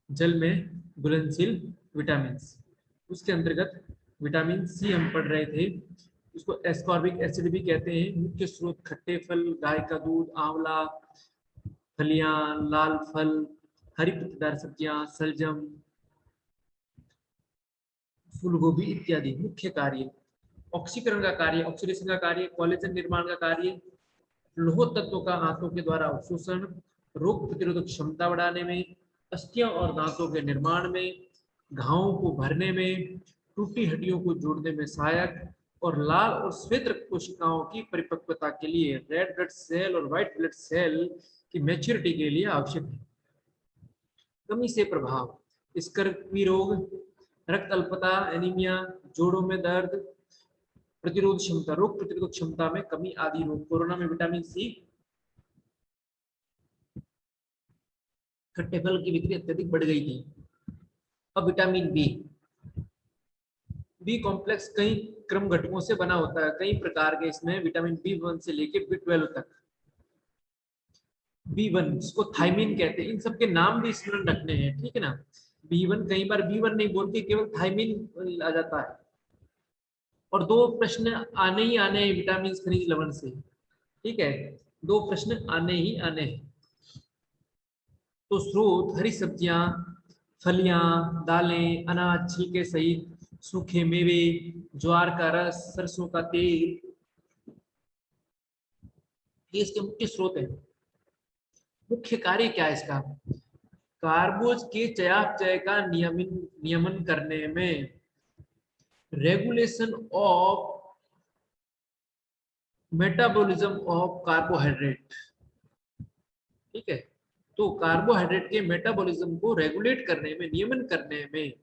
जल में घुलनशील विटामिन। उसके अंतर्गत विटामिन सी हम पढ़ रहे थे, उसको एस्कॉर्बिक एसिड भी कहते हैं। मुख्य स्रोत खट्टे फल, गाय का दूध, आंवला, फलियां, लाल फल, हरी पत्तेदार सब्जियां, सलजम, फूलगोभी इत्यादि। मुख्य कार्य ऑक्सीकरण का कार्य, ऑक्सीडेशन का कार्य, कोलेजन निर्माण का कार्य, लौह तत्वों का आंतों के द्वारा अवशोषण, रोग प्रतिरोधक क्षमता बढ़ाने में, अस्थियों और दांतों के निर्माण में, घावों को भरने में, टूटी हड्डियों को जोड़ने में सहायक, और लाल और श्वेत रक्त कोशिकाओं की परिपक्वता के लिए, रेड ब्लड सेल और व्हाइट ब्लड सेल की मैच्योरिटी के लिए आवश्यक है। कमी से प्रभाव, स्कर्वी रोग, रक्त अल्पता, एनीमिया, जोड़ों में दर्द, प्रतिरोध क्षमता, रोग प्रतिरोधक क्षमता में कमी आदि रोग। कोरोना में विटामिन सी, खट्टे फल की बिक्री अत्यधिक बढ़ गई थी। अब विटामिन बी, बी कॉम्प्लेक्स कई क्रम घटकों से बना होता है, कई प्रकार के इसमें विटामिन बी1 से लेके बी12 तक। बी1 जिसको थायमिन कहते हैं, इन सब के नाम भी स्मरण रखने हैं, ठीक है ना। बी1 कई बार बी1 नहीं बोलते, केवल थायमिन आ जाता है। और दो प्रश्न आने ही आने हैं विटामिन खनिज लवण से, ठीक है, दो प्रश्न आने ही आने हैं। तो स्रोत हरी सब्जियां, फलियां, दालें, अनाज छिलके सहित, सूखे मेवे, ज्वार का रस, सरसों का तेल, ये इसके मुख्य स्रोत है। मुख्य कार्य क्या है इसका? कार्बोज के चयापचय का नियमन करने में, regulation of metabolism of carbohydrate, ठीक है। तो कार्बोहाइड्रेट के मेटाबॉलिज्म को रेगुलेट करने में, नियमन करने में,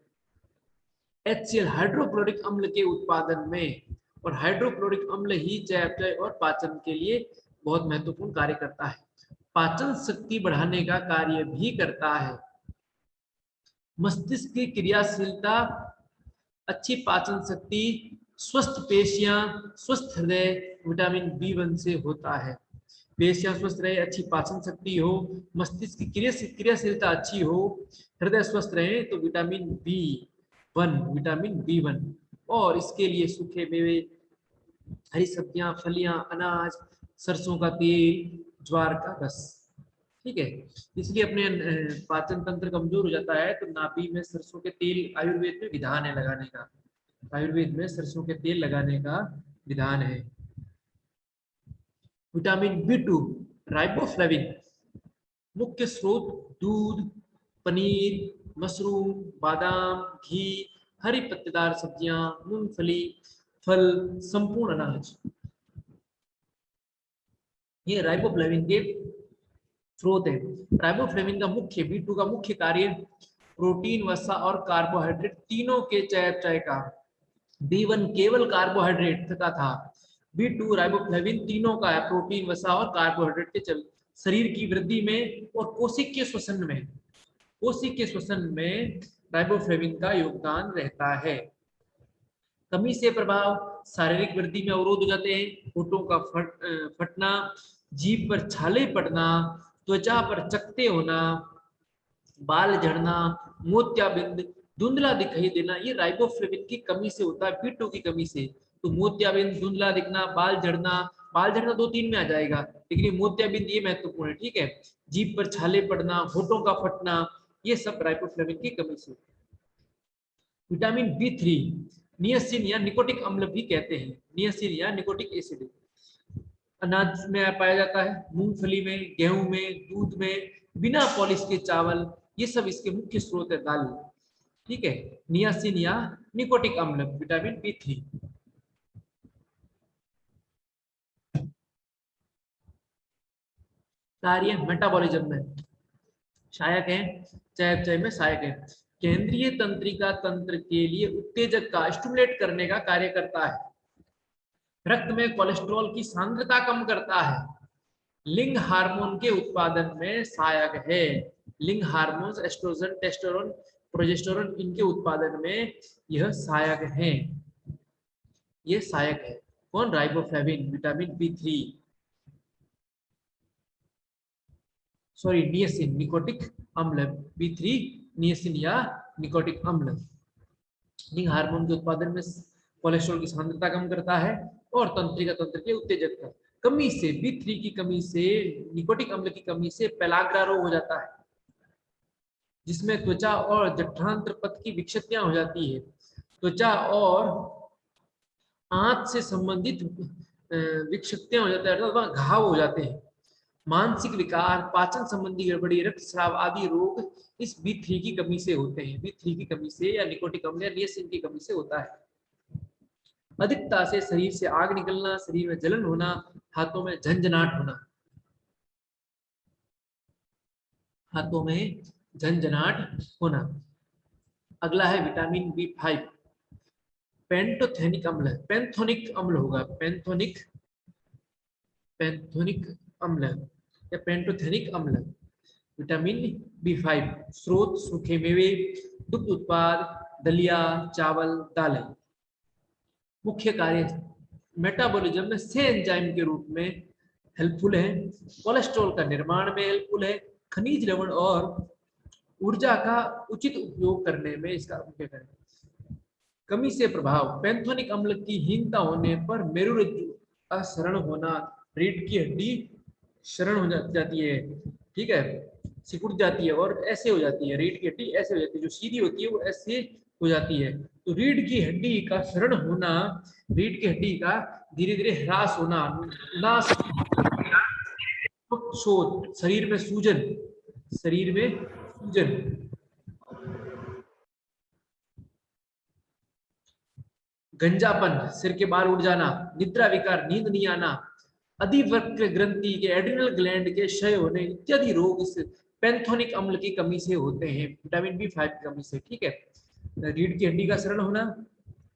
HCl हाइड्रोक्लोरिक अम्ल के उत्पादन में, और हाइड्रोक्लोरिक अम्ल ही चयापचय और पाचन के लिए बहुत महत्वपूर्ण कार्य करता है। पाचन शक्ति बढ़ाने का कार्य भी करता है। मस्तिष्क की क्रियाशीलता, अच्छी पाचन शक्ति, स्वस्थ पेशियां, स्वस्थ हृदय विटामिन बी1 से होता है। पेशियां स्वस्थ रहे, अच्छी पाचन शक्ति हो, मस्तिष्क की क्रियाशीलता अच्छी हो, हृदय स्वस्थ रहे, तो विटामिन बी वन। और इसके लिए सूखे मेवे, हरी सब्जियां, फलियां, अनाज, सरसों का तेल, ज्वार का रस, ठीक है। इसलिए अपने पाचन तंत्र कमजोर हो जाता है, तो नाभि में सरसों के तेल, आयुर्वेद में विधान है लगाने का, आयुर्वेद में सरसों के तेल लगाने का विधान है। विटामिन बी2 राइबोफ्लेविन, मुख्य स्रोत दूध, पनीर, मशरूम, बादाम, घी, हरी पत्तेदार सब्जियां, मूंगफली, फल, संपूर्ण अनाज, ये राइबोफ्लेविन के स्रोत है। राइबोफ्लेविन का मुख्य, बी2 का मुख्य कार्य प्रोटीन, वसा और कार्बोहाइड्रेट तीनों के चयापचय का। बी1 केवल कार्बोहाइड्रेट का था, बी2 राइबोफ्लेविन तीनों का है, प्रोटीन, वसा और कार्बोहाइड्रेट के चल शरीर की वृद्धि में और कोशिकीय श्वसन में, कोशिकीय श्वसन में राइबोफ्लेविन का योगदान रहता है। कमी से प्रभाव, शारीरिक वृद्धि में अवरोध हो जाते हैं, होठों का फटना, जीभ पर छाले पड़ना, त्वचा पर चकते होना, बाल झड़ना, मोतियाबिंद, धुंधला दिखाई देना, ये राइबोफ्लेविन की कमी से होता है, बी2 की कमी से। तो मोतियाबिंद, धुंधला दिखना, बाल झड़ना, बाल झड़ना 2-3 में आ जाएगा, लेकिन ये मोतियाबिंद ये महत्वपूर्ण है, ठीक है। जीभ पर छाले पड़ना, होठों का फटना, ये सब राइबोफ्लेविन की कमी से। विटामिन बी3 नियासिन या निकोटिक अम्ल भी कहते हैं, नियासिन या निकोटिक एसिड, अनाज में पाया जाता है, मूंगफली में, गेहूं में, दूध में, बिना पॉलिश के चावल, ये सब इसके मुख्य स्रोत है, दाल, ठीक है। नियासिन या निकोटिक अम्ल, विटामिन बी3। कार्य मेटाबॉलिज्म में सहायक है, चयापचय में सहायक है, केंद्रीय तंत्रिका तंत्र के लिए उत्तेजक का, स्टिमुलेट करने का कार्य करता है, रक्त में कोलेस्ट्रॉल की सांद्रता कम करता है, लिंग हार्मोन के उत्पादन में सहायक है, लिंग हार्मोन एस्ट्रोजन, टेस्टोस्टेरोन, प्रोजेस्टेरोन, इनके उत्पादन में यह सहायक है, ये सहायक है। कौन? Riboflavin, vitamin B3, sorry niacin, nicotinic अम्ल, बी3 नियसिन या निकोटिक अम्ल। हार्मोन के उत्पादन में कोलेस्ट्रॉल की सांद्रता कम करता है और तंत्रिका तंत्र के उत्तेजक है। कमी से B3 की कमी से, निकोटिक अम्ल की कमी से पेलाग्रा रोग हो जाता है, जिसमें त्वचा और जठरांत्र पथ की विक्षतियां हो जाती है। त्वचा और आंत से संबंधित विक्षतियां हो जाती है, अर्थात घाव हो जाते हैं। मानसिक विकार, पाचन संबंधी गड़बड़ी, रक्तस्राव आदि रोग इस B3 की कमी से होते हैं। B3 की कमी से या निकोटिक अम्ल या नियसिन की कमी से होता है। अधिकता से शरीर से आग निकलना, शरीर में जलन होना, हाथों में झंझनाहट होना, हाथों में झंझनाहट होना। अगला है विटामिन B5, पेंटोथेनिक अम्ल, पेंथोनिक अम्ल होगा, पेंथोनिक अम्ल या पेंटोथेनिक अम्ल। विटामिन B5 स्रोत सूखे मेवे, दुग्ध उत्पाद, दलिया, चावल, दालें। मुख्य कार्य मेटाबॉलिज्म में से एंजाइम के रूप में हेल्पफुल है, कोलेस्ट्रॉल का निर्माण में हेल्पफुल है, खनिज लवण और ऊर्जा का उचित उपयोग करने में इसका मुख्य कार्य। कमी से प्रभाव, पेंथोनिक अम्ल की हीनता होने पर मेरुरज्जु असरण होना, रीढ़ की हड्डी शरण हो जाती है, ठीक है, सिकुड़ जाती है और ऐसे हो जाती है, रीढ़ की हड्डी ऐसे हो जाती है, जो सीधी होती है वो ऐसे हो जाती है। तो रीढ़ की हड्डी का शरण होना, रीढ़ की हड्डी का धीरे धीरे ह्रास होना, नाश, शोध, शरीर में सूजन, शरीर में सूजन, गंजापन, सिर के बाल उड़ जाना, निद्रा विकार, नींद नहीं आना, अधिवक्र ग्रंथि के एड्रिनल ग्लैंड के क्षय होने इत्यादि रोग इस पेंथोनिक अम्ल की कमी से होते हैं, विटामिन B5 की कमी से, ठीक है। रीढ़ की हड्डी का शरण होना,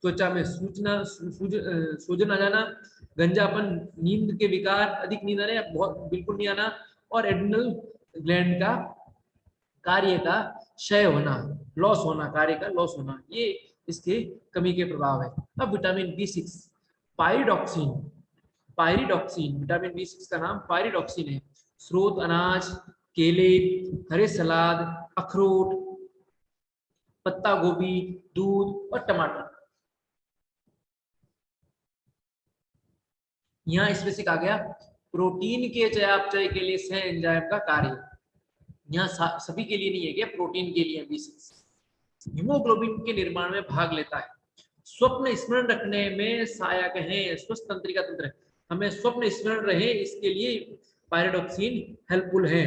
त्वचा में सूजन आ जाना, गंजापन, नींद के विकार, अधिक नींद आना या बहुत बिल्कुल नहीं आना, और एड्रिनल ग्लैंड का कार्य का क्षय होना, लॉस होना, कार्य का लॉस होना, ये इसके कमी के प्रभाव है। अब विटामिन B6, पाइरिडॉक्सिन, पाइरिडॉक्सिन, विटामिन B6 का नाम पाइरिडॉक्सिन है। स्रोत अनाज, केले, हरे सलाद, अखरोट, पत्ता गोभी, दूध और टमाटर। यहाँ इसमें से कहा गया प्रोटीन के चयापचय के लिए सह एंजाइम का कार्य, यहाँ सभी के लिए नहीं है, क्या प्रोटीन के लिए B6। हीमोग्लोबिन के निर्माण में भाग लेता है, स्वप्न स्मरण रखने में सहायक है, स्वस्थ तंत्रिका तंत्र, हमें स्वप्न स्मरण रहे इसके लिए पाइरिडॉक्सिन हेल्पफुल है।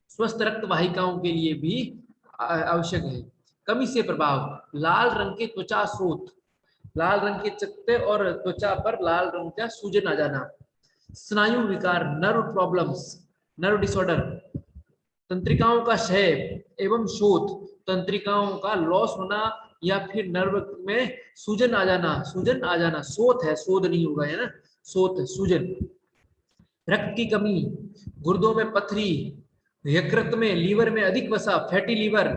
स्वस्थ रक्त वाहिकाओं के लिए भी आवश्यक है। कमी से प्रभाव, लाल रंग के त्वचा स्रोत, लाल रंग के चकत्ते और त्वचा पर लाल रंग का सूजन आ जाना, स्नायु विकार, नर्व प्रॉब्लम्स, नर्व डिसऑर्डर, तंत्रिकाओं का क्षय एवं शोथ, तंत्रिकाओं का लॉस होना या फिर नर्व में सूजन आ जाना, शोथ है, शोध नहीं होगा, है ना, शोथ, सूजन। रक्त की कमी, गुर्दों में पथरी, यकृत में, लीवर में अधिक वसा, फैटी लीवर,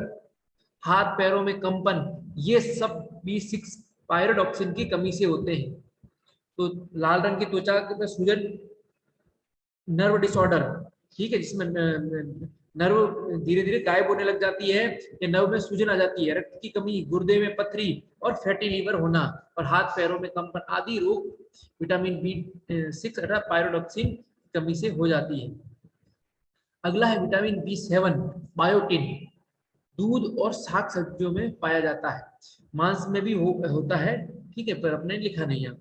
हाथ पैरों में कंपन, ये सब B6 पाइरिडॉक्सिन की कमी से होते हैं। तो लाल रंग की त्वचा में सूजन, नर्व डिसऑर्डर, ठीक है, जिसमें नर्व धीरे धीरे गायब होने लग जाती है, या नर्व में सूजन आ जाती है, रक्त की कमी, गुर्दे में पथरी और फैटी लीवर होना और हाथ पैरों में कंपन आदि रोग विटामिन B6 अर्थात पाइरिडॉक्सिन कमी से हो जाती है। अगला है विटामिन B7, बायोटिन, दूध और शाक सब्जियों में पाया जाता है, मांस में भी होता है, ठीक है, पर अपने लिखा नहीं है।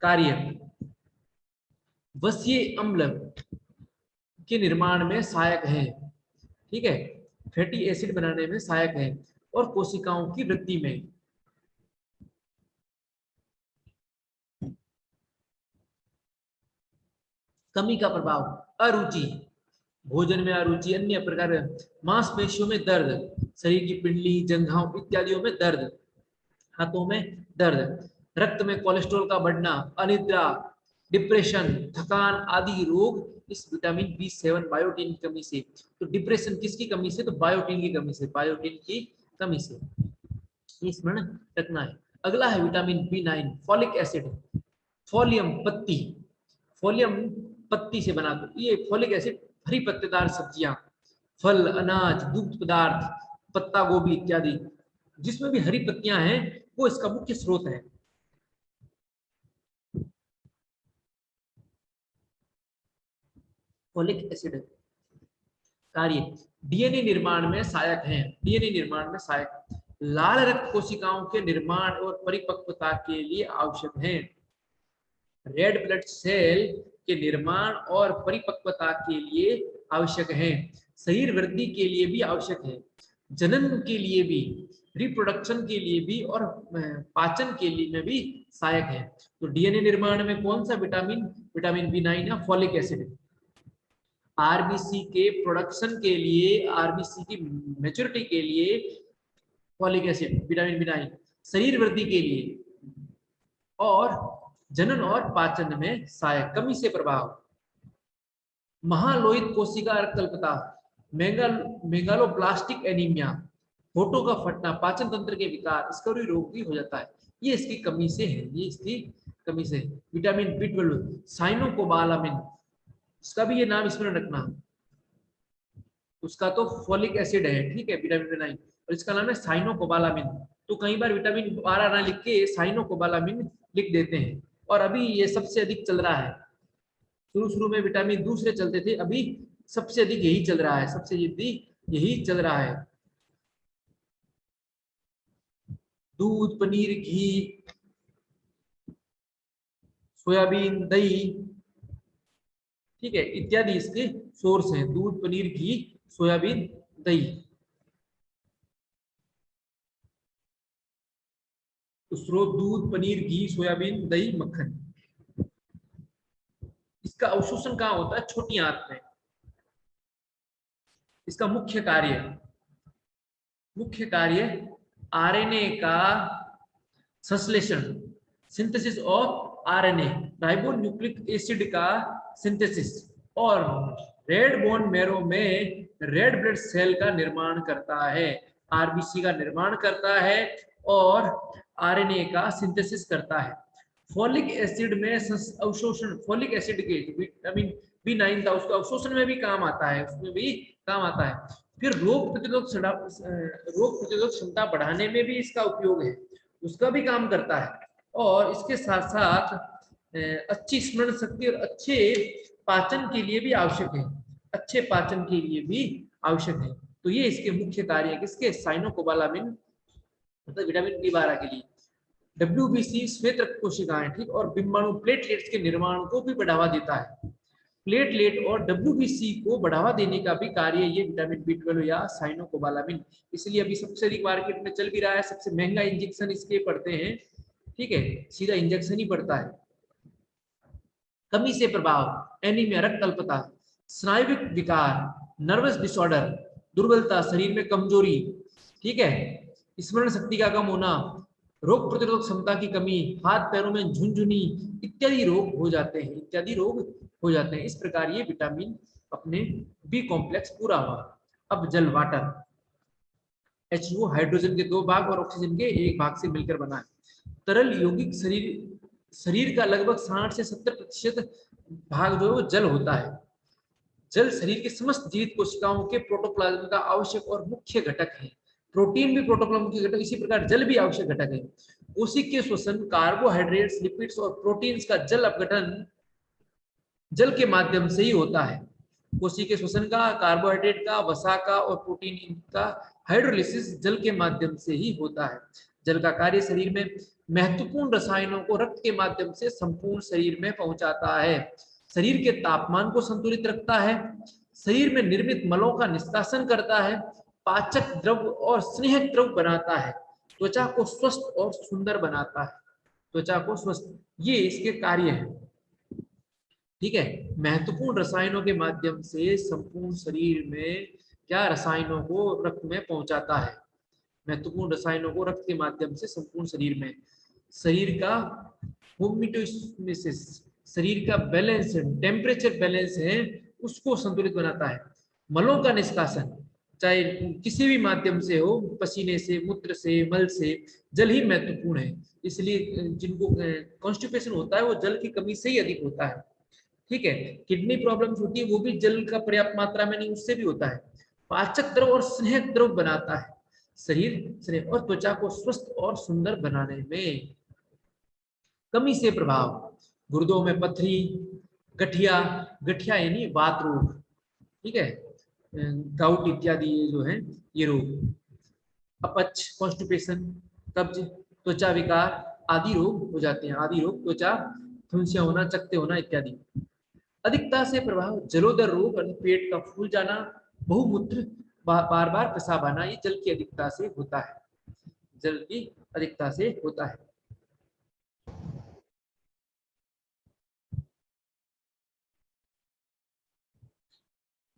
कार्य, वसीय अम्ल के निर्माण में सहायक है, ठीक है, फैटी एसिड बनाने में सहायक है और कोशिकाओं की वृद्धि में। कमी का प्रभाव, अरुचि, भोजन में अरुचि, अन्य प्रकार, मांसपेशियों में दर्द, शरीर की पिंडली, जंघाओं इत्यादियों में दर्द, हाथों में दर्द, रक्त में कोलेस्ट्रॉल का बढ़ना, अनिद्रा, डिप्रेशन, थकान आदि रोग इस विटामिन B7 बायोटिन की कमी से। तो डिप्रेशन किसकी कमी से? तो बायोटिन की कमी से, बायोटिन की कमी से, स्मरण रखना है। अगला है vitamin B9, folic acid, folium पत्ती, फोलियम पत्ती से बना, तो ये फोलिक एसिड हरी पत्तेदार सब्जियां, फल, अनाज, दुग्ध पदार्थ, पत्ता गोभी इत्यादि, जिसमें भी हरी पत्तियां हैं, वो इसका मुख्य स्रोत है। फोलिक एसिड कार्य डीएनए निर्माण में सहायक है। डीएनए निर्माण में सहायक, लाल रक्त कोशिकाओं के निर्माण और परिपक्वता के लिए आवश्यक है। रेड ब्लड सेल के निर्माण और परिपक्वता के लिए आवश्यक है। शरीर वृद्धि के लिए भी आवश्यक है, जनन के लिए भी, रिप्रोडक्शन के लिए भी, और पाचन के लिए में भी सहायक है। तो डीएनए निर्माण में कौन सा विटामिन, विटामिन बी9 है, फॉलिक एसिड। आरबीसी के प्रोडक्शन के लिए, आरबीसी की मैच्योरिटी के लिए फॉलिक एसिड, विटामिन बी9, शरीर वृद्धि के लिए और जनन और पाचन में सहायक। कमी से प्रभाव, महालोहित कोशिका रक्तल्पता, मेगालोब्लास्टिक एनीमिया, होठों का फटना, पाचन तंत्र के विकार, स्कर्वी रोग भी हो जाता है, ये इसकी कमी से है, ये इसकी कमी से। विटामिन बी12 साइनोकोबालामिन, इसका भी ये नाम स्मरण रखना, उसका तो फॉलिक एसिड है, ठीक है, विटामिन बी9, और इसका नाम है साइनोकोबालामिन। तो कई बार विटामिन 12 ना लिख के साइनोकोबालामिन लिख देते हैं, और अभी ये सबसे अधिक चल रहा है। शुरू में विटामिन दूसरे चलते थे, अभी सबसे अधिक यही चल रहा है, सबसे अधिक यही चल रहा है। दूध, पनीर, घी, सोयाबीन, दही, ठीक है, इत्यादि इसके सोर्स हैं। दूध, पनीर, घी, सोयाबीन, दही। तो स्रोत दूध, पनीर, घी, सोयाबीन, दही, मक्खन। इसका अवशोषण कहाँ होता है, छोटी आंत में। इसका मुख्य कार्य आरएनए का संश्लेषण, synthesis of RNA, ribonucleic acid का सिंथेसिस, और रेड बोन मैरो में रेड ब्लड सेल का निर्माण करता है, आरबीसी का निर्माण करता है और आरएनए का सिंथेसिस करता है। फॉलिक एसिड में अवशोषण, फॉलिक एसिड के विटामिन बी9 था, उसका अवशोषण में भी काम आता है, उसमें भी काम आता है। फिर रोग प्रतिरोधक क्षमता बढ़ाने में भी इसका उपयोग है, उसका भी काम करता है, और इसके साथ साथ अच्छी स्मरण शक्ति और अच्छे पाचन के लिए भी आवश्यक है, अच्छे पाचन के लिए भी आवश्यक है। तो ये इसके मुख्य कार्य है, किसके, साइनोकोबालामिन, मतलब विटामिन बी12 के लिए। डब्ल्यूबीसी श्वेत रक्त कोशिकाएं, ठीक, और बिंबाणु प्लेटलेट्स के निर्माण को भी बढ़ावा देता है। प्लेटलेट और डब्ल्यूबीसी को बढ़ावा देने का भी कार्य ये विटामिन बी12 या साइनोकोबालामिन। इसलिए अभी सबसे अधिक मार्केट में चल भी रहा है, सबसे महंगा इंजेक्शन इसके पड़ते हैं, ठीक है, सीधा इंजेक्शन ही पड़ता है। कमी से प्रभाव, एनीमिया, रक्त अल्पता, स्नायुविक विकार, नर्वस डिसऑर्डर, दुर्बलता, शरीर में कमजोरी, ठीक है, स्मरण शक्ति का कम होना, रोग प्रतिरोधक क्षमता की कमी, हाथ पैरों में झुनझुनी इत्यादि रोग हो जाते हैं, इत्यादि रोग हो जाते हैं। इस प्रकार ये विटामिन अपने बी कॉम्प्लेक्स पूरा हुआ। अब जल, वाटर, H2O हाइड्रोजन के 2 भाग और ऑक्सीजन के 1 भाग से मिलकर बना है। तरल यौगिक शरीर का लगभग 60 से 70% भाग जो है वो जल होता है। जल शरीर के समस्त जीवित कोशिकाओं के प्रोटोप्लाज्म का आवश्यक और मुख्य घटक है। प्रोटीन भी प्रोटोप्लाज्म के घटक, इसी प्रकार जल भी आवश्यक घटक है। कोशिकीय श्वसन, कार्बोहाइड्रेट्स, लिपिड्स और प्रोटीन्स का जल अपघटन जल के माध्यम से ही होता है। कोशिकीय श्वसन का, कार्बोहाइड्रेट का, वसा का और प्रोटीन, इनका हाइड्रोलिसिस जल के माध्यम से ही होता है। जल का कार्य शरीर में महत्वपूर्ण रसायनों को रक्त के माध्यम से संपूर्ण शरीर में पहुंचाता है, शरीर के तापमान को संतुलित रखता है, शरीर में निर्मित मलों का निष्कासन करता है, पाचक द्रव्य और स्नेह द्रव्य बनाता है, त्वचा को स्वस्थ और सुंदर बनाता है, त्वचा को स्वस्थ, ये इसके कार्य है, ठीक है। महत्वपूर्ण रसायनों के माध्यम से संपूर्ण शरीर में क्या रसायनों को रक्त में पहुंचाता है, महत्वपूर्ण रसायनों को रक्त के माध्यम से संपूर्ण शरीर में, शरीर का होमियोस्टेसिस, शरीर का बैलेंस, टेम्परेचर बैलेंस है, उसको संतुलित बनाता है। मलों का निष्कासन, चाहे किसी भी माध्यम से हो, पसीने से, मूत्र से, मल से, जल ही महत्वपूर्ण है। इसलिए जिनको कॉन्स्टिपेशन होता है वो जल की कमी से ही अधिक होता है, ठीक है। किडनी प्रॉब्लम्स होती है वो भी जल का पर्याप्त मात्रा में नहीं, उससे भी होता है। पाचक द्रव और स्नेह द्रव बनाता है, शरीर और त्वचा को स्वस्थ और सुंदर बनाने में। कमी से प्रभाव, गुर्दों में पथरी, गठिया, गठिया यानी वात रोग, ठीक है, गाउट इत्यादि ये जो है ये रोग, अपच, कॉन्स्टिपेशन, कब्ज, त्वचा विकार आदि रोग हो जाते हैं। आदि रोग त्वचा फुंसिया होना, चकते होना इत्यादि। अधिकता से प्रभाव, जलोदर रोग, पेट का फूल जाना, बहुमूत्र, बार बार पेशाब आना, ये जल की अधिकता से होता है। जल की अधिकता से होता है।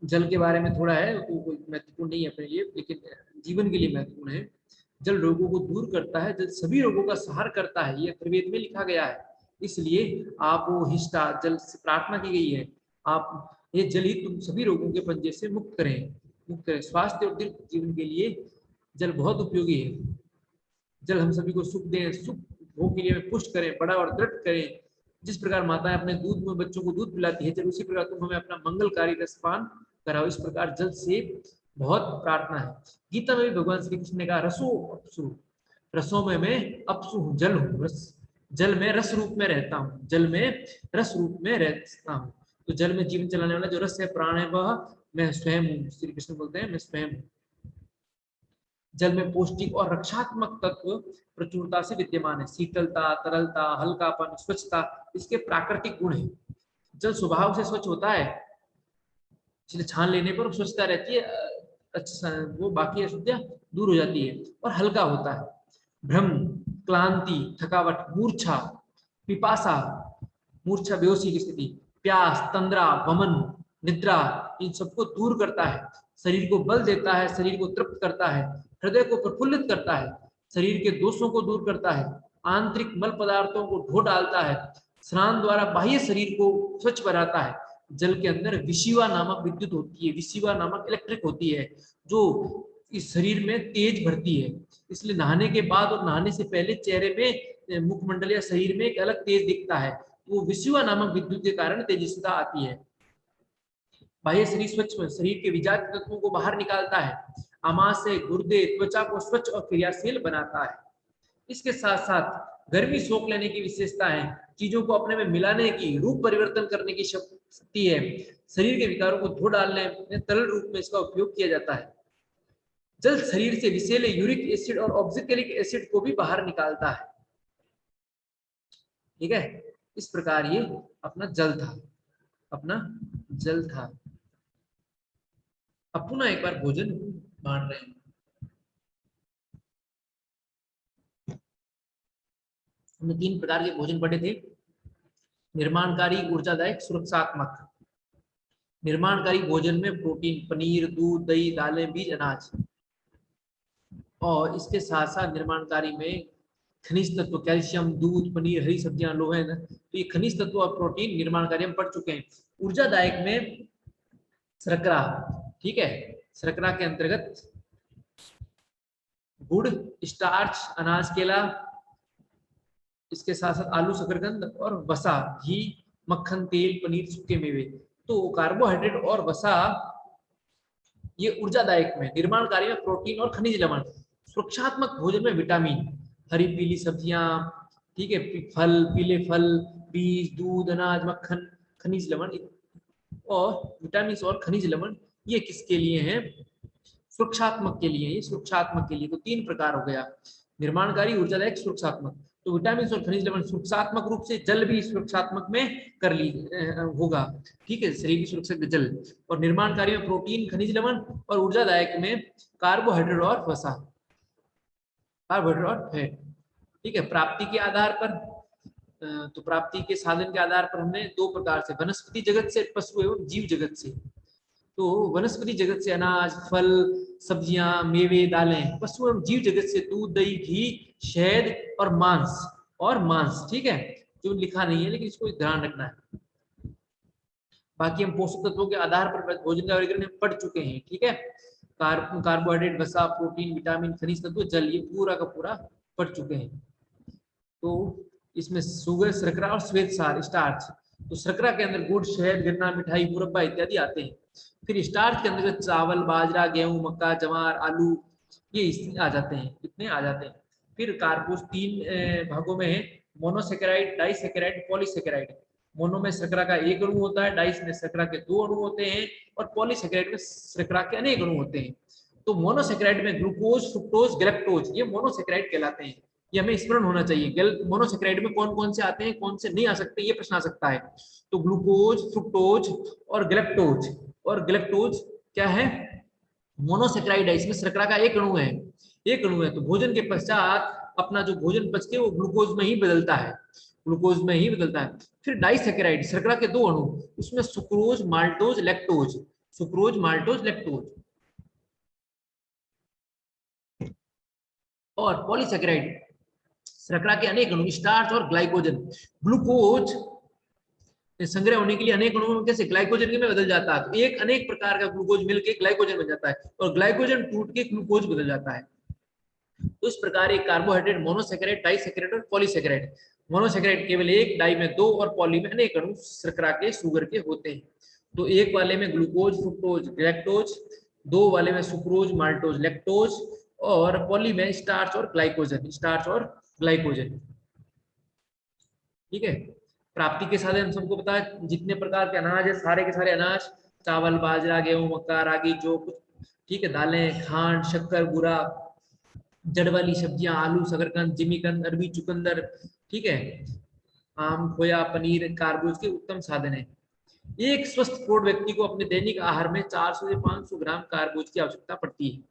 जल के बारे में थोड़ा है तो कोई महत्वपूर्ण नहीं है अपने लिए, लेकिन जीवन के लिए महत्वपूर्ण है। जल रोगों को दूर करता है, जल सभी रोगों का संहार करता है, ये अथर्ववेद में लिखा गया है। इसलिए आप वो हिष्ठा जल से प्रार्थना की गई है, आप ये जल ही तुम सभी रोगों के पंजे से मुक्त करें। स्वास्थ्य और दीर्घ जीवन के लिए जल बहुत उपयोगी है। जल हम सभी को सुख दे, सुख भोग के लिए हमें पुष्ट करें, बड़ा और दृढ़ करें। जिस प्रकार माताएं अपने दूध में बच्चों को दूध पिलाती है, जल उसी प्रकार तुम हमें अपना मंगलकारी रसपान कराओ। इस प्रकार जल से बहुत प्रार्थना है। गीता में भी भगवान श्री कृष्ण ने कहा रसो अपसु, रसों में मैं अपसु हूँ, जल हूँ, रस, जल में रस रूप में रहता हूँ, जल में रस रूप में रहता हूँ। तो जल में जीवन चलाने वाला जो रस है, प्राण है, वह मैं स्वयं हूँ। श्री कृष्ण बोलते हैं मैं स्वयं हूँ। जल में पौष्टिक और रक्षात्मक तत्व प्रचुरता से विद्यमान है। शीतलता, तरलता, हल्कापन, स्वच्छता इसके प्राकृतिक गुण हैं। जल स्वभाव से स्वच्छ होता है, इसलिए छान लेने पर स्वच्छता रहती है, अच्छा वो बाकी अशुद्धियां दूर हो जाती है, और हल्का होता है। भ्रम, क्लांति, थकावट, मूर्छा, पिपासा, मूर्छा बेहोशी की स्थिति, प्यास, तंद्रा, वमन, निद्रा, इन सबको दूर करता है। शरीर को बल देता है, शरीर को तृप्त करता है, हृदय को प्रफुल्लित करता है, शरीर के दोषों को दूर करता है, आंतरिक मल पदार्थों को धो डालता है, स्नान द्वारा बाह्य शरीर को स्वच्छ बनाता है। जल के अंदर विशिवा नामक विद्युत होती है, विशिवा नामक इलेक्ट्रिक होती है, जो इस शरीर में तेज भरती है। इसलिए नहाने के बाद और नहाने से पहले चेहरे में, मुखमंडल या शरीर में एक अलग तेज दिखता है, वो विशिवा नामक विद्युत के कारण तेजस्विता आती है। बाह्य शरीर स्वच्छ, शरीर के विजात तत्वों को बाहर निकालता है, आमाशय, गुर्दे, त्वचा को स्वच्छ और क्रियाशील बनाता है। इसके साथ साथ गर्मी सोख लेने की विशेषता है, चीजों को अपने में मिलाने की, रूप परिवर्तन करने की शक्ति है, शरीर के विकारों को धो डालने में तरल रूप में इसका उपयोग किया जाता है। जल शरीर से विषैले यूरिक एसिड और ऑक्जेलिक एसिड को भी बाहर निकालता है। ठीक है, इस प्रकार ये अपना जल था, अपना जल था। अब पुनः एक बार भोजन बांट रहे हैं। हमने 3 प्रकार के भोजन पढ़े थे, निर्माणकारी, ऊर्जादायक, सुरक्षात्मक। निर्माणकारी भोजन में प्रोटीन, पनीर, दूध, दही, दालें, बीज, अनाज, और इसके साथ साथ निर्माणकारी में खनिज तत्व, कैल्शियम, दूध, पनीर, हरी सब्जियां, लोहे, तो ये खनिज तत्व और प्रोटीन निर्माणकारी हम पढ़ चुके हैं। ऊर्जादायक में शर्करा, ठीक है, शर्करा के अंतर्गत गुड़, स्टार्च, अनाज, केला, इसके साथ साथ आलू, शकरकंद और वसा, घी, मक्खन, तेल, पनीर, सूखे मेवे। तो कार्बोहाइड्रेट और वसा ये ऊर्जादायक में, निर्माणकारी में प्रोटीन और खनिज लवण, सुरक्षात्मक भोजन में विटामिन, हरी पीली सब्जियां, ठीक है, फल, पीले फल, बीज, दूध, अनाज, मक्खन, खनिज लवण और विटामिन और खनिज लवण, ये किसके लिए हैं? सुरक्षात्मक के लिए। ये सुरक्षात्मक के लिए। तो 3 प्रकार हो गया, निर्माणकारी, ऊर्जादायक, सुरक्षात्मक। तो विटामिन और खनिज लवण सुरक्षात्मक रूप से, जल भी सुरक्षात्मक में कर ली होगा, ठीक है, शरीर की सुरक्षा जल, और निर्माणकारी में प्रोटीन, खनिज लवण, और ऊर्जादायक में कार्बोहाइड्रेट और वसा, कार्बोहाइड्रेट और फैट, ठीक है। प्राप्ति के आधार पर, तो प्राप्ति के साधन के आधार पर हमने 2 प्रकार से, वनस्पति जगत से, पशु एवं जीव जगत से। तो वनस्पति जगत से अनाज, फल, सब्जियां, मेवे, दालें, पशु एवं जीव जगत से दूध, दही, घी, शहद और मांस, ठीक है, जो लिखा नहीं है लेकिन इसको ध्यान रखना है। बाकी हम पोषक तत्वों के आधार पर भोजन का वर्गीकरण पढ़ चुके हैं, ठीक है। कार्बोहाइड्रेट, वसा, प्रोटीन, विटामिन, खनिज तत्व, जल, ये पूरा का पूरा पढ़ चुके हैं। तो इसमें शुगर, शर्करा और श्वेत सार, स्टार्च। तो शर्करा के अंदर गुड़, शहद, गन्ना, मिठाई, मुरब्बा इत्यादि आते हैं। फिर स्टार्च के अंदर चावल, बाजरा, गेहूं, मक्का, जवार, आलू, ये इसमें आ जाते हैं, कितने आ जाते हैं। फिर कार्बोज तीन भागों में है, मोनोसेकेराइड, डाइसेकेराइड, पॉलीसेकेराइड। मोनो में शर्करा का एक अणु होता है, डाइस में शर्करा के दो अणु होते हैं, और पॉलीसेकेराइड में शर्करा के अनेक अणु होते हैं। तो मोनोसेकेराइड में ग्लूकोज, फ्रुक्टोज, गैलेक्टोज, ये मोनोसेकेराइड कहलाते हैं। ये हमें स्मरण होना चाहिए। मोनोसेकेराइड में कौन कौन से आते हैं, कौन से नहीं आ सकते, ये प्रश्न आ सकता है। तो ग्लूकोज, फ्रुक्टोज और गैलेक्टोज। और गैलेक्टोज क्या है, मोनोसेक्राइड है, इसमें शर्करा का एक अणु है, एक अणु है। तो भोजन के पश्चात अपना जो भोजन पच के वो ग्लूकोज में ही बदलता है, ग्लूकोज में ही बदलता है। फिर डाइसेकेराइड, शर्करा के दो अणु, उसमें sucrose, maltose, lactose, sucrose, maltose, lactose. और पॉलीसेकेराइड, शर्करा के अनेक अणु, स्टार्च और ग्लाइकोजन। ग्लूकोज संग्रह होने के लिए अनेक अणुओं में कैसे ग्लाइकोजन में बदल जाता है, तो एक अनेक प्रकार का ग्लूकोज मिलकर ग्लाइकोजन बन जाता है, और ग्लाइकोजन टूट के ग्लूकोज बदल जाता है। तो इस प्रकार एक कार्बोहाइड्रेट मोनोसेकेराइड, डाइसेकेराइड और पॉलीसेकेराइड। मोनोसेकेराइड केवल एक, डाई में दो, और पॉली में अनेक अणु शर्करा के, शुगर के होते हैं। तो एक वाले में ग्लूकोज, फ्रुक्टोज, गैलेक्टोज, दो वाले में सुक्रोज, माल्टोज, लैक्टोज, और पॉली में स्टार्च और ग्लाइकोजन, स्टार्च और ग्लाइकोजन। ठीक है। प्राप्ति के साधन सबको पता है, जितने प्रकार के अनाज है सारे के सारे अनाज, चावल, बाजरा, गेहूं, मक्का, रागी, जो कुछ, ठीक है, दालें, खांड, शक्कर, बूरा, जड़ वाली सब्जियां, आलू, शकरकंद, जिमीकंद, अरबी, चुकंदर, ठीक है, आम, खोया, पनीर कार्बोज के उत्तम साधन है। एक स्वस्थ प्रौढ़ व्यक्ति को अपने दैनिक आहार में 400 से 500 ग्राम कार्बोज की आवश्यकता पड़ती है,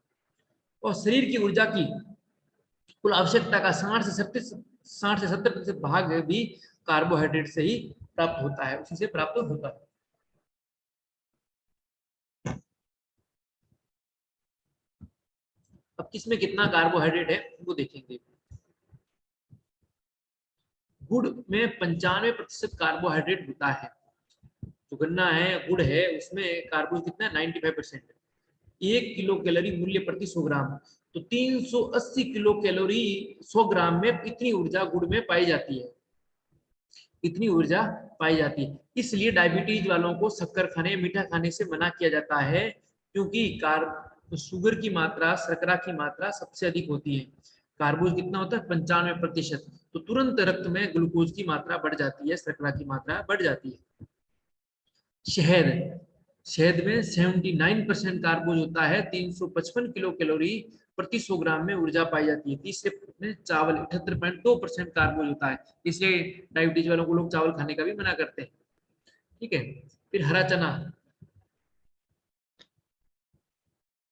और शरीर की ऊर्जा की कुल आवश्यकता का 60 से 70% भाग भी कार्बोहाइड्रेट से ही प्राप्त होता है, उसी से प्राप्त होता है। अब किसमें कितना कार्बोहाइड्रेट है वो देखेंगे। गुड़ में 95% कार्बोहाइड्रेट होता है। जो गन्ना है, गुड़ है, उसमें कार्बोज कितना है, 95%। 1 किलो कैलोरी मूल्य प्रति 100 ग्राम, तो 380 किलो कैलोरी 100 ग्राम में इतनी ऊर्जा गुड़ में पाई जाती है, इतनी ऊर्जा पाई जाती है। इसलिए डायबिटीज वालों को शक्कर खाने, मीठा खाने से मना किया जाता है, क्योंकि शुगर की मात्रा, शर्करा की मात्रा सबसे अधिक होती है। कार्बोज कितना होता है, 95%। तो तुरंत रक्त में ग्लूकोज की मात्रा बढ़ जाती है, शर्करा की मात्रा बढ़ जाती है। शहद, शहद में 79% कार्बोज होता है, 355 किलो कैलोरी प्रति 100 ग्राम में ऊर्जा पाई जाती है। तीसरे में चावल 78.2% कार्बोज होता है, इसलिए डायबिटीज वालों को लोग चावल खाने का भी मना करते हैं। ठीक है। फिर हरा चना,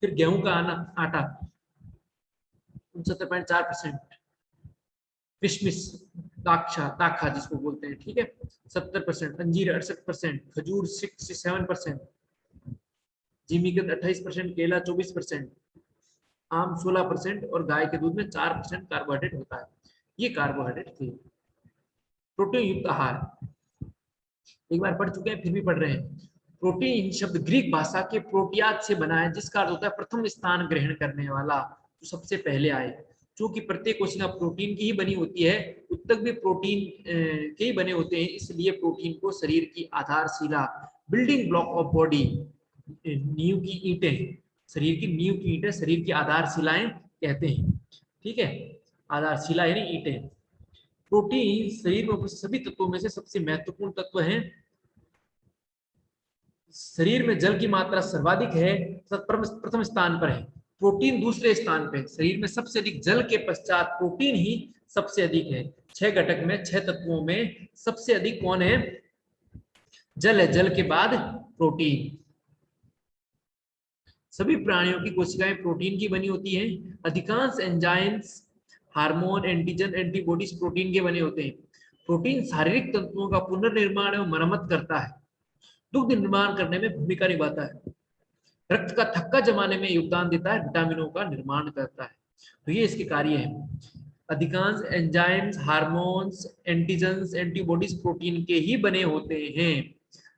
फिर गेहूं का आटा 69.4%, किशमिश, दाखा जिसको बोलते हैं, ठीक है, 70%, अंजीर 68%, खजूर 67%, जिमीकंद 28%, केला 24%, आम 16%, और गाय के दूध में 4% कार्बोहाइड्रेट होता है। ये कार्बोहाइड्रेट थे। प्रोटीन युक्त आहार एक बार पढ़ चुके हैं, फिर भी पढ़ रहे हैं। प्रोटीन शब्द ग्रीक भाषा के प्रोटियाज से बना है, जिसका अर्थ होता है प्रथम स्थान ग्रहण करने वाला, जो सबसे पहले आए। क्योंकि प्रत्येक कोशिका प्रोटीन की ही बनी होती है, उत्तक भी प्रोटीन के ही बने होते हैं, इसलिए प्रोटीन को शरीर की आधारशिला, बिल्डिंग ब्लॉक ऑफ बॉडी, नींव की ईंटें, शरीर की नींव की ईंटें, शरीर की आधारशिलाएं कहते हैं। ठीक है, आधारशिला यानी ईंटें। प्रोटीन शरीर में उपस्थित सभी तत्वों में से सबसे महत्वपूर्ण तत्व है। शरीर में जल की मात्रा सर्वाधिक है, प्रथम स्थान पर है। प्रोटीन दूसरे स्थान पे, शरीर में सबसे अधिक जल के पश्चात प्रोटीन ही सबसे अधिक है। 6 घटक में, 6 तत्वों में सबसे अधिक कौन है, जल है, जल के बाद प्रोटीन। सभी प्राणियों की कोशिकाएं प्रोटीन की बनी होती हैं। अधिकांश enzymes, hormone, antigen, antibodies protein के बने होते हैं। प्रोटीन शारीरिक तंतुओं का पुनर्निर्माण एवं मरम्मत करता है, दुग्ध निर्माण करने में भूमिका निभाता है, रक्त का थक्का जमाने में योगदान देता है, विटामिनों का निर्माण करता है। तो ये इसके कार्य है। अधिकांश enzymes, hormones, antigens, antibodies protein के ही बने होते हैं।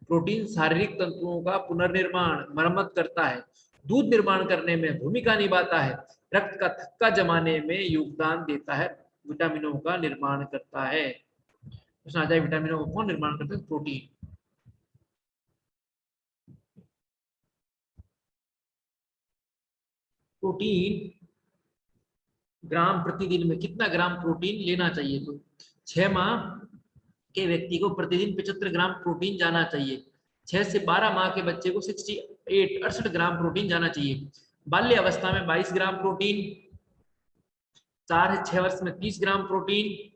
प्रोटीन शारीरिक तंतुओं का पुनर्निर्माण, मरम्मत करता है, दूध निर्माण करने में भूमिका निभाता है, रक्त का थक्का जमाने में योगदान देता है, विटामिनों का निर्माण करता है। प्रश्न आ जाए, विटामिनों का कौन निर्माण करता है, प्रोटीन। प्रोटीन ग्राम प्रतिदिन में कितना ग्राम प्रोटीन लेना चाहिए। तो 6 माह के व्यक्ति को प्रतिदिन 75 ग्राम प्रोटीन जाना चाहिए। 6 से 12 माह के बच्चे को 68 ग्राम प्रोटीन जाना चाहिए। बाल्य अवस्था में 22 ग्राम प्रोटीन, 4 से 6 वर्ष में 30 ग्राम प्रोटीन,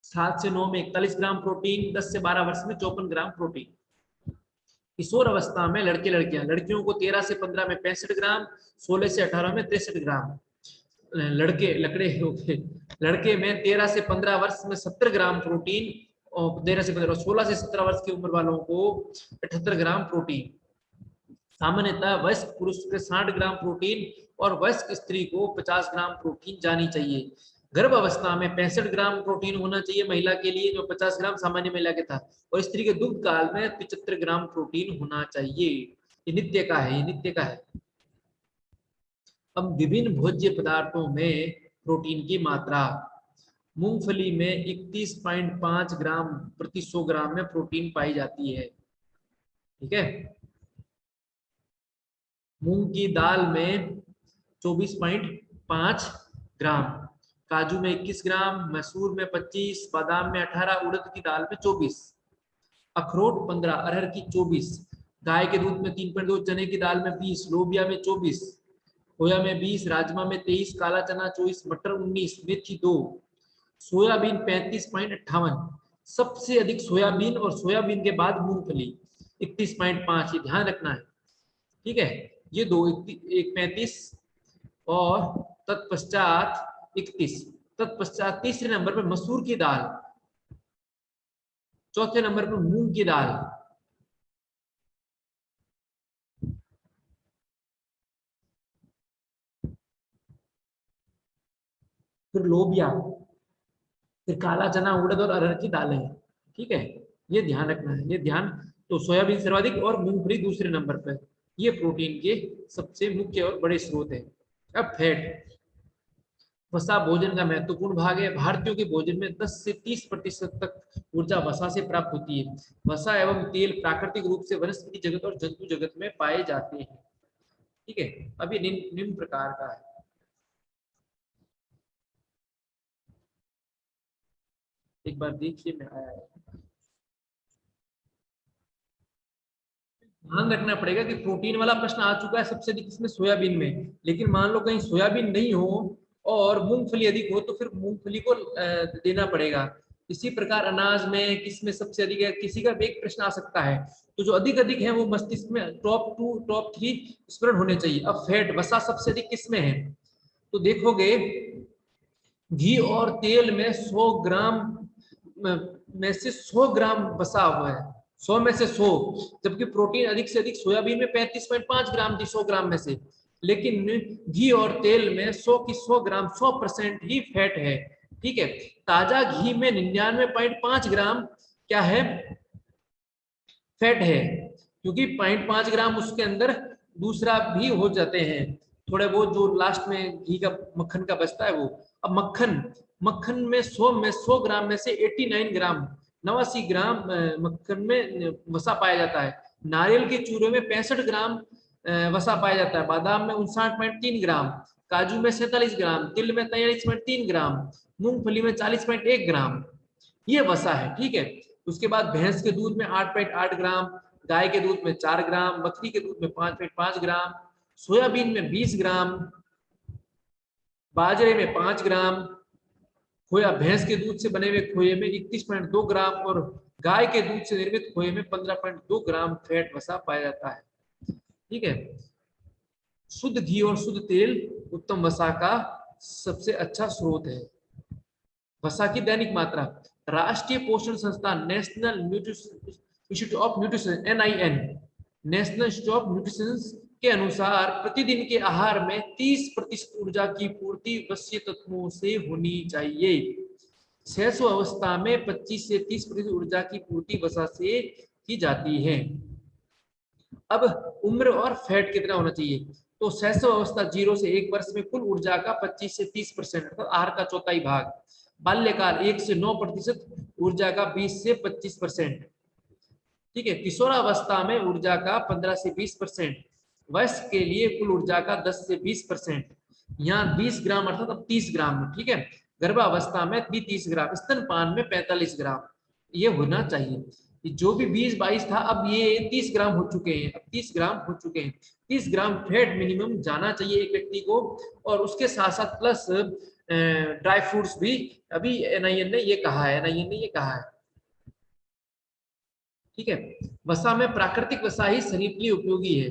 7 से 9 में 41 ग्राम प्रोटीन, 10 से 12 वर्ष में 54 ग्राम प्रोटीन। किशोर अवस्था में लड़के लड़कियां, लड़कियों को 13 से 15 में 65 ग्राम, 16 से 18 में 63 ग्राम, लड़के लड़के में 13 से 15 वर्ष में 70 ग्राम प्रोटीन, और 13 से 15, 16 से 17 वर्ष की उम्र वालों को 78 ग्राम प्रोटीन। सामान्यतः वयस्क पुरुष के 60 ग्राम प्रोटीन और वयस्क स्त्री को 50 ग्राम प्रोटीन जानी चाहिए। गर्भ अवस्था में 65 ग्राम प्रोटीन होना चाहिए महिला के लिए, जो 50 ग्राम सामान्य महिला के था, और स्त्री के दुग्ध काल में 75 ग्राम प्रोटीन होना चाहिए। ये नित्य का है, ये नित्य का है। अब विभिन्न भोज्य पदार्थों में प्रोटीन की मात्रा। मूंगफली में 31.5 ग्राम प्रति 100 ग्राम में प्रोटीन पाई जाती है। ठीक है। मूंग की दाल में 24.5 ग्राम, काजू में 21 ग्राम, मैसूर में 25, बादाम में 18, उड़द की दाल में 24, अखरोट 15, अरहर की 24, गाय के दूध में 3.2, चने की दाल में 20, लोबिया में 24, खोया में 20, राजमा में 23, काला चना 24, मटर 19, मेथी 2, सोयाबीन 35.58, सबसे अधिक सोयाबीन और सोयाबीन के बाद मूंगफली 31.5, ये ध्यान रखना है। ठीक है, ये दो, एक 35 और तत्पश्चात 31, तत्पश्चात तीसरे नंबर पर मसूर की दाल, चौथे नंबर पर मूंग की दाल, फिर लोबिया, फिर काला चना, उड़द और अरहर की दालें। ठीक है, ये ध्यान रखना है, ये ध्यान। तो सोयाबीन सर्वाधिक और मूंगफली दूसरे नंबर पर। ये प्रोटीन के सबसे मुख्य और बड़े स्रोत है। अब फैट। वसा भोजन का महत्वपूर्ण भाग है। भारतीयों के भोजन में 10 से 30% तक ऊर्जा वसा से प्राप्त होती है। वसा एवं तेल प्राकृतिक रूप से वनस्पति जगत और जंतु जगत में पाए जाते हैं। ठीक है, अब ये निम्न प्रकार का है। एक बार देखिए, मैं आया है। ध्यान रखना पड़ेगा कि प्रोटीन वाला प्रश्न आ चुका है सबसे अधिक इसमें सोयाबीन में, लेकिन मान लो कहीं सोयाबीन नहीं हो और मूंगफली अधिक हो तो फिर मूंगफली को देना पड़ेगा। इसी प्रकार अनाज में किसमें सबसे अधिक है, किसी का भी एक प्रश्न आ सकता है। तो जो अधिक अधिक है वो मस्तिष्क में टॉप 2 टॉप 3 स्मरण होने चाहिए। अब फैट, वसा सबसे अधिक किसमें है, तो देखोगे घी और तेल में 100 ग्राम में से 100 ग्राम वसा हुआ है, 100 में से 100, जबकि प्रोटीन अधिक से अधिक सोयाबीन में 35.5 ग्राम थी 100 ग्राम में से, लेकिन घी और तेल में 100 की 100 ग्राम 100% ही फैट है। ठीक है, ताजा घी में 99.5 ग्राम क्या है, फैट है, क्योंकि 0.5 ग्राम उसके अंदर दूसरा भी हो जाते हैं, थोड़े बहुत जो लास्ट में घी का मक्खन का बचता है वो। अब मक्खन, मक्खन में 100 ग्राम में से 89 ग्राम 89 ग्राम मक्खन में वसा पाया जाता है। नारियल के चूरे में 65 ग्राम वसा पाया जाता है। बादाम में 59.3 ग्राम, काजू में 47 ग्राम, तिल में 43.3 ग्राम, मूंगफली में 40.1 ग्राम, ये वसा है। ठीक है, उसके बाद भैंस के दूध में 8.8 ग्राम, गाय के दूध में 4 ग्राम, बकरी के दूध में 5.5 ग्राम, सोयाबीन में 20 ग्राम, बाजरे में 5 ग्राम, खोया, भैंस के दूध से बने हुए खोए में 31.2 ग्राम और गाय के दूध से निर्मित खोए में 15.2 ग्राम फैट वसा पाया जाता है। ठीक है, शुद्ध घी और शुद्ध तेल उत्तम वसा का सबसे अच्छा स्रोत है। वसा की दैनिक मात्रा। राष्ट्रीय पोषण संस्थान, national institute of nutrition NIN, national institute of nutrition के अनुसार प्रतिदिन के आहार में 30% ऊर्जा की पूर्ति वश्य तत्वों से होनी चाहिए। 600 अवस्था में 25 से 30% ऊर्जा की पूर्ति वसा से की जाती है। अब उम्र और फैट कितना होना चाहिए, तो 600 अवस्था 0 से 1 वर्ष में कुल ऊर्जा का 25 से 30% अर्थात आहार का चौथाई भाग। बाल्यकाल 1 से 9% ऊर्जा का 20 से 25%। ठीक है। किशोरावस्था में ऊर्जा का 15 से 20%, वयस्क के लिए कुल ऊर्जा का 10 से 20%, यहाँ 20 ग्राम अर्थात अब 30 ग्राम, ठीक है। गर्भावस्था में भी 30 ग्राम, स्तनपान में 45 ग्राम ये होना चाहिए। जो भी 20-22 था अब ये 30 ग्राम हो चुके हैं, अब 30 ग्राम हो चुके हैं। 30 ग्राम फैट मिनिमम जाना चाहिए एक व्यक्ति को, और उसके साथ साथ प्लस ड्राई फ्रूट्स भी, अभी एनआईएन ने ये कहा है, एनआईएन ने ये कहा है, ठीक है। वसा में प्राकृतिक वसा ही शरीर के लिए उपयोगी है।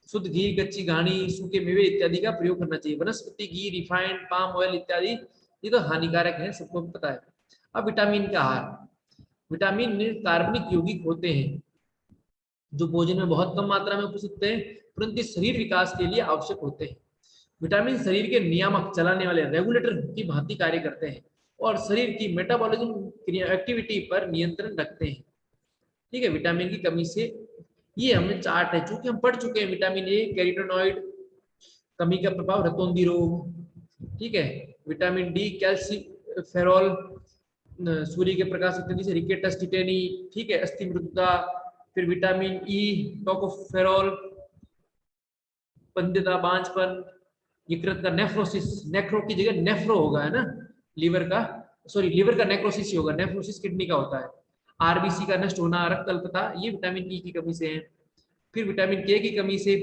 शुद्ध घी, कच्ची घानी, सूखे मेवे इत्यादि का प्रयोग करना चाहिए। वनस्पति घी, रिफाइंड पाम ऑयल इत्यादि ये तो हानिकारक है, सबको पता है। अब विटामिन का आहार। विटामिन कार्बनिक यौगिक होते हैं जो भोजन में बहुत कम मात्रा में उपस्थित होते हैं, परंतु शरीर विकास के लिए आवश्यक होते हैं। विटामिन शरीर के नियामक, चलाने वाले, रेगुलेटर की भांति कार्य करते हैं और शरीर की मेटाबॉलिज्म एक्टिविटी पर नियंत्रण रखते हैं, ठीक है। विटामिन की कमी से, ये हमें चार्ट है चूंकि हम पढ़ चुके हैं। विटामिन ए कैरोटीनॉइड कमी का प्रभाव रतौंधी रोग, ठीक है। विटामिन डी कैल्सीफेरॉल, सूर्य के प्रकाश इत्यादि से रिकेटस टिटेनी, ठीक है, अस्थि मृदुता। फिर विटामिन ई टोकोफेरॉल, बंध्यता, बांझपन, यकृत का नेफ्रोसिस, नेक्रो की जगह नेफ्रो होगा, है ना, लीवर का, सॉरी लीवर का नेक्रोसिस ही होगा, नेफ्रोसिस किडनी का होता है। आरबीसी का नष्ट होना, रक्त अल्पता, ये विटामिन ई की कमी से है। फिर विटामिन के की कमी से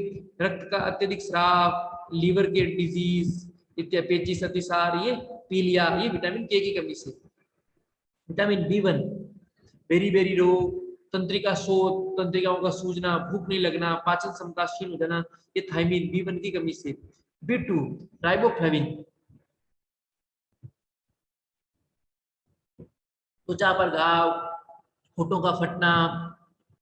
रक्त का अत्यधिक स्राव, लीवर के डिजीज इत्यादि, पेचिस, अतिसार, ये पीलिया, ये विटामिन के की कमी से। विटामिन बी1, बेरी बेरी रोग, तंत्रिका शोथ, तंत्रिकाओं का सूजना, भूख नहीं लगना, पाचन क्षमता क्षीण हो जाना, ये थायमिन बी1 की कमी से। बी2 राइबोफ्लेविन, त्वचा पर घाव, होठों का फटना,